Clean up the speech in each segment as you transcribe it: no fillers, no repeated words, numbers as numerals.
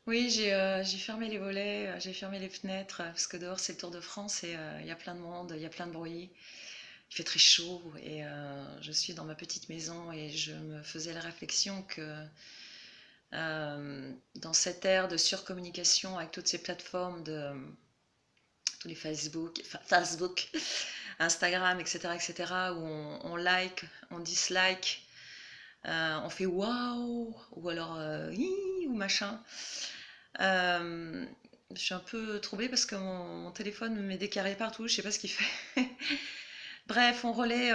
Oui, j'ai fermé les volets, j'ai fermé les fenêtres, parce que dehors c'est le Tour de France et il y a plein de monde, il y a plein de bruit. Il fait très chaud et je suis dans ma petite maison et je me faisais la réflexion que dans cette ère de surcommunication avec toutes ces plateformes de tous les Facebook, Instagram, etc., etc., où on like, on dislike, on fait waouh, ou alors hi, ou machin. Euh, je suis un peu troublée parce que mon téléphone me met des carrés partout, je sais pas ce qu'il fait. Bref, on relaie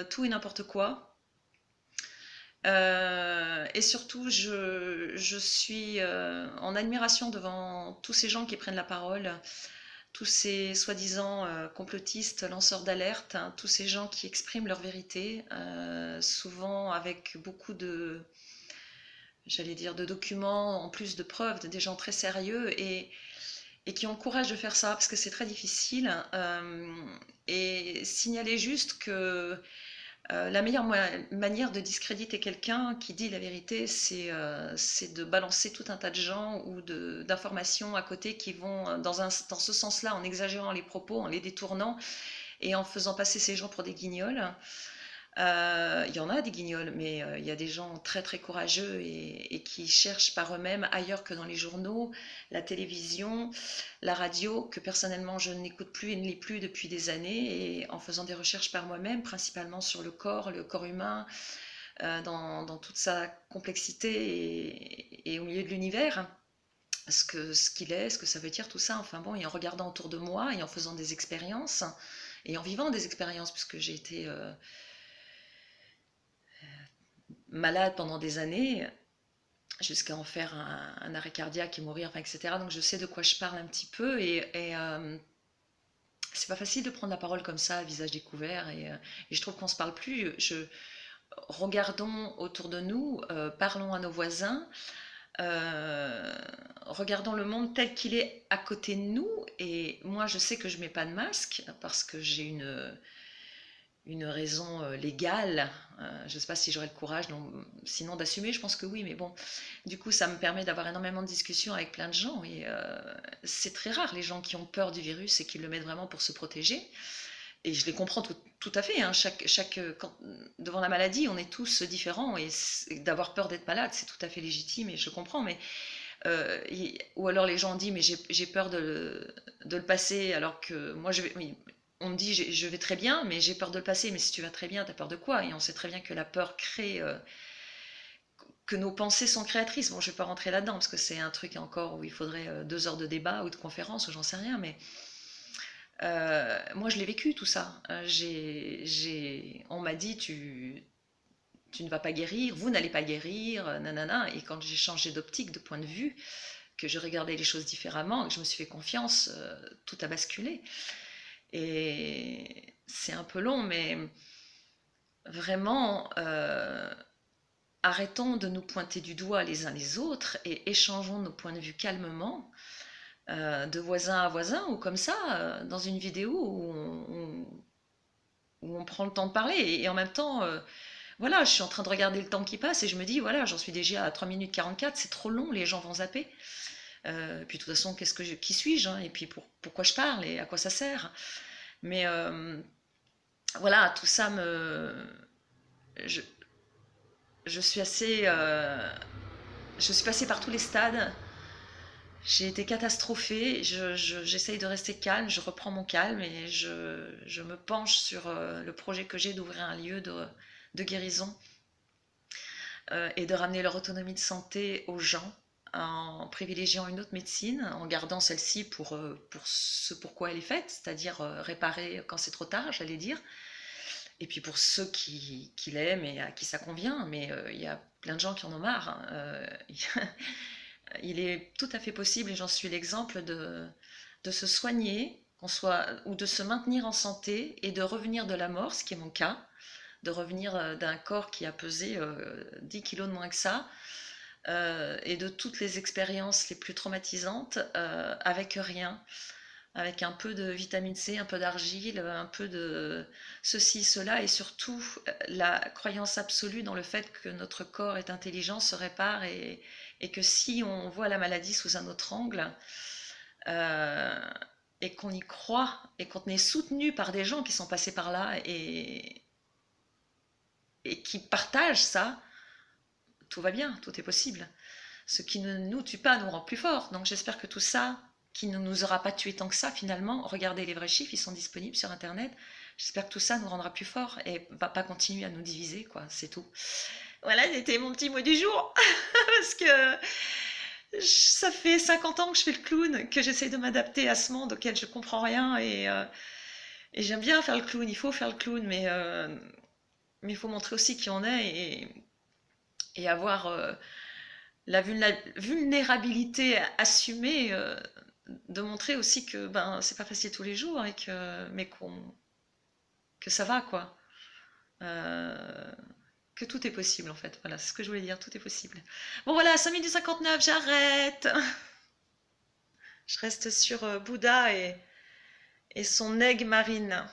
tout et n'importe quoi. Et surtout, je suis en admiration devant tous ces gens qui prennent la parole, tous ces soi-disant complotistes, lanceurs d'alerte, hein, tous ces gens qui expriment leur vérité, souvent avec beaucoup de, j'allais dire, de documents, en plus de preuves, des gens très sérieux et qui ont le courage de faire ça parce que c'est très difficile. Et signaler juste que la meilleure manière de discréditer quelqu'un qui dit la vérité, c'est de balancer tout un tas de gens ou d'informations à côté qui vont dans ce sens-là, en exagérant les propos, en les détournant et en faisant passer ces gens pour des guignols. Il y en a des guignols, mais il y a des gens très très courageux et qui cherchent par eux-mêmes ailleurs que dans les journaux, la télévision, la radio, que personnellement je n'écoute plus et ne lis plus depuis des années, et en faisant des recherches par moi-même, principalement sur le corps humain, dans toute sa complexité et au milieu de l'univers, ce qu'il est, ce que ça veut dire, tout ça. Enfin bon, et en regardant autour de moi et en faisant des expériences et en vivant des expériences, puisque j'ai été malade pendant des années, jusqu'à en faire un arrêt cardiaque et mourir, enfin, etc. Donc je sais de quoi je parle un petit peu et c'est pas facile de prendre la parole comme ça, à visage découvert et je trouve qu'on se parle plus. Regardons autour de nous, parlons à nos voisins, euh, regardons le monde tel qu'il est à côté de nous. Et moi, je sais que je mets pas de masque parce que j'ai une raison légale. Je ne sais pas si j'aurais le courage, non, sinon d'assumer, je pense que oui, mais bon, du coup, ça me permet d'avoir énormément de discussions avec plein de gens. Et c'est très rare les gens qui ont peur du virus et qui le mettent vraiment pour se protéger. Et je les comprends tout à fait. Hein. Devant la maladie, on est tous différents et d'avoir peur d'être malade, c'est tout à fait légitime et je comprends. Mais ou alors les gens disent mais j'ai peur de le passer alors que moi je vais, oui, on me dit je vais très bien mais j'ai peur de le passer, mais si tu vas très bien t'as peur de quoi? Et on sait très bien que la peur crée, que nos pensées sont créatrices. Bon, je vais pas rentrer là-dedans parce que c'est un truc encore où il faudrait 2 heures de débat ou de conférence ou j'en sais rien, mais moi je l'ai vécu tout ça. On m'a dit tu ne vas pas guérir, vous n'allez pas guérir, nanana. Et quand j'ai changé d'optique, de point de vue, que je regardais les choses différemment, que je me suis fait confiance, tout a basculé. Et c'est un peu long, mais vraiment, arrêtons de nous pointer du doigt les uns les autres et échangeons nos points de vue calmement, de voisin à voisin, ou comme ça, dans une vidéo où on prend le temps de parler. Et en même temps, voilà, je suis en train de regarder le temps qui passe et je me dis, voilà, j'en suis déjà à 3 minutes 44, c'est trop long, les gens vont zapper. Puis de toute façon, qui suis-je, hein, et puis pourquoi je parle et à quoi ça sert. Mais voilà, tout ça je, je suis assez, je suis passée par tous les stades. J'ai été catastrophée. J'essaye de rester calme. Je reprends mon calme et je me penche sur le projet que j'ai d'ouvrir un lieu de guérison et de ramener leur autonomie de santé aux gens en privilégiant une autre médecine, en gardant celle-ci pour ce pourquoi elle est faite, c'est-à-dire réparer quand c'est trop tard, j'allais dire, et puis pour ceux qui l'aiment et à qui ça convient, mais il y a plein de gens qui en ont marre. Hein. Il est tout à fait possible, et j'en suis l'exemple, de se soigner, ou de se maintenir en santé et de revenir de la mort, ce qui est mon cas, de revenir d'un corps qui a pesé 10 kilos de moins que ça, et de toutes les expériences les plus traumatisantes avec rien. avec un peu de vitamine C, un peu d'argile, un peu de ceci, cela, et surtout la croyance absolue dans le fait que notre corps est intelligent, se répare, et que si on voit la maladie sous un autre angle, euh, et qu'on y croit, et qu'on est soutenu par des gens qui sont passés par là, et qui partagent ça, tout va bien, tout est possible. Ce qui ne nous tue pas nous rend plus forts. Donc j'espère que tout ça, qui ne nous aura pas tué tant que ça finalement, regardez les vrais chiffres, ils sont disponibles sur Internet. J'espère que tout ça nous rendra plus forts et va pas continuer à nous diviser, quoi. C'est tout. Voilà, c'était mon petit mot du jour. Parce que ça fait 50 ans que je fais le clown, que j'essaie de m'adapter à ce monde auquel je comprends rien. Et j'aime bien faire le clown, il faut faire le clown, mais il faut montrer aussi qui on est, et avoir la vulnérabilité assumée, de montrer aussi que ben c'est pas facile tous les jours, que ça va, quoi. Euh, que tout est possible, en fait. Voilà, c'est ce que je voulais dire, tout est possible. Bon voilà, 5 minutes 59, j'arrête. Je reste sur Bouddha et son aigue marine.